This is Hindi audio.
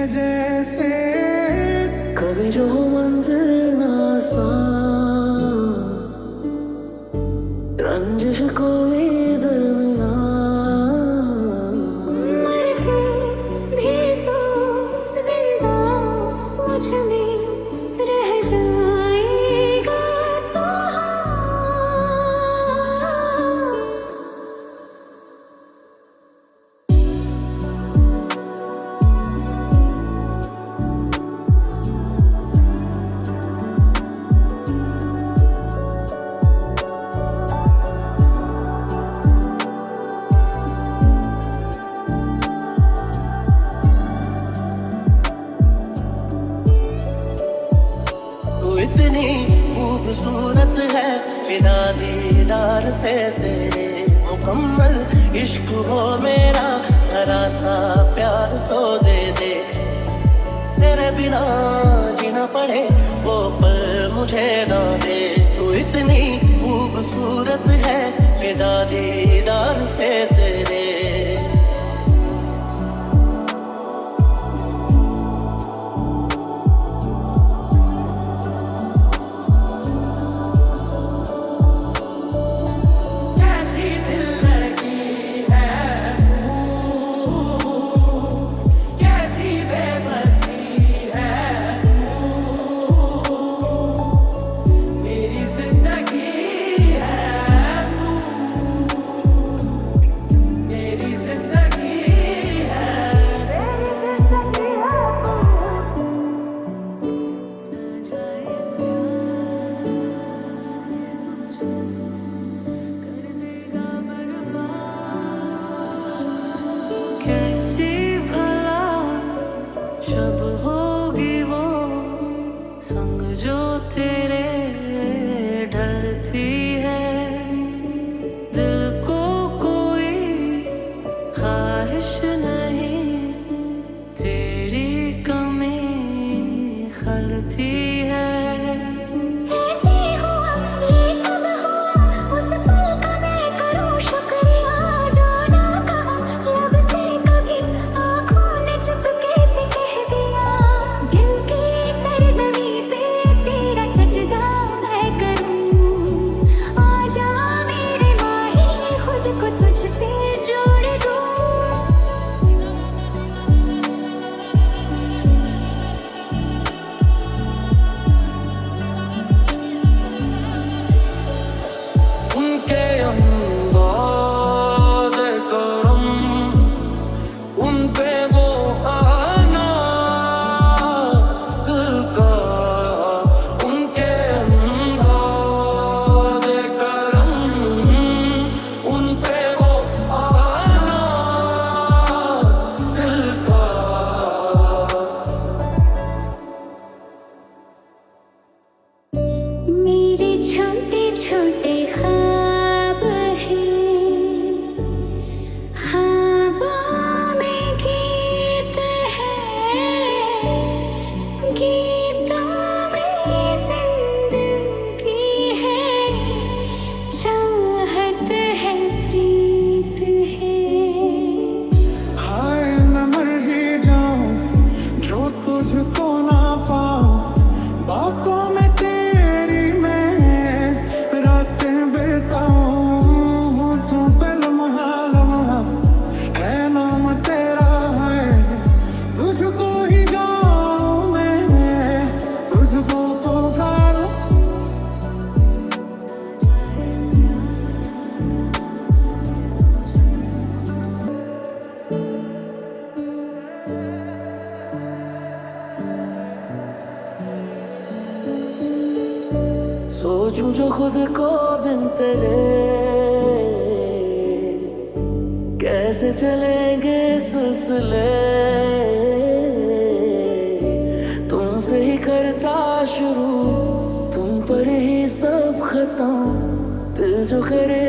जैसे कभी जो हो मंजिल आसान, रंजिश कोई दरमियान। मर के भी तो जिंदा मुझ में रह जाएगा तो इतनी खूबसूरत है बिना दीदार पे तेरे, मुकम्मल इश्क हो मेरा जरा सा प्यार तो दे दे। तेरे बिना जीना पड़े वो पल मुझे ना दे। तू इतनी खूबसूरत है बिना दीदार पे तेरे। कैसी भला शब होगी वो संग जो तेरे ढलती है। दिल को कोई ख्वाहिश नहीं, तेरी कमी खलती है। कैसे हुआ ये कब हुआ, उस पल का मैं करूं शुक्रिया। जो ना कहा लब से कभी आँखों ने चुपके से कह दिया। दिल की सरजमी पे तेरा सजदा मैं करूं। आजा मेरे माही खुद को तुझसे जोड़ दूं। उनके अंदाज़े करम, उन पे वो आना दिल का। उनके अंदाज़े करम, उन पे वो आना दिल का। मेरे छोटे छोटे ख्वाब हैं, ख्वाबों में गीत है। गीतों में जिंदगी है, चाहत है, प्रीत है। हाय मैं मर ही जाऊं जो तुझको ना पाऊं। बातों में तेरी मैं रातें बिताऊं। तू पे लम्हा लम्हा है नाम तेरा है। तुझको ही गाऊं मैं, तुझको पुकारूं। सोचूं जो खुद को बिन तेरे, कैसे चलेंगे सिलसिले। तुमसे ही करता शुरू, तुम पर ही सब खत्म। दिल जो करे